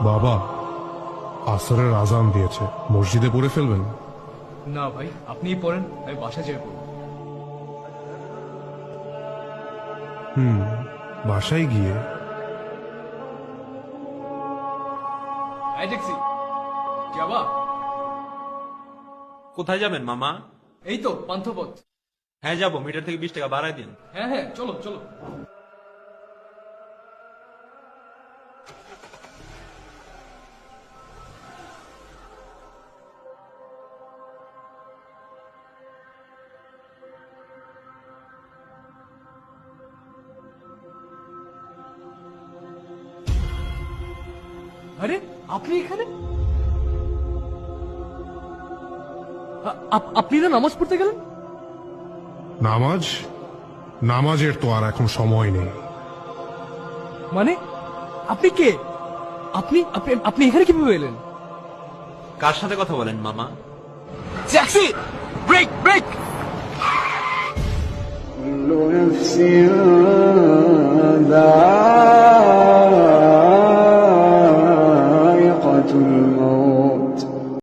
বাবা, আসরের আজান দিয়েছে, মসজিদে পড়ে ফেলবেন? না ভাই, আপনিই পড়েন, আমি বাসা যেয়ে পড়ব। বাসায় গিয়ে? এই ট্যাক্সি যাবা? কোথায় যাবেন মামা? এই তো পান্থপথ। হ্যাঁ যাবো, মিটার থেকে 20 টাকা বাড়ায় দিন। হ্যাঁ হ্যাঁ, চলো চলো। আরে আপনি এখানে? আপনি না নামাজ পড়তে গেলেন? নামাজের তো আর এখন সময় নেই। মানে আপনি কে? আপনি আপনি আপনি এখানে কিভাবে এলেন? কার সাথে কথা বলেন মামা? Taxi, brake break.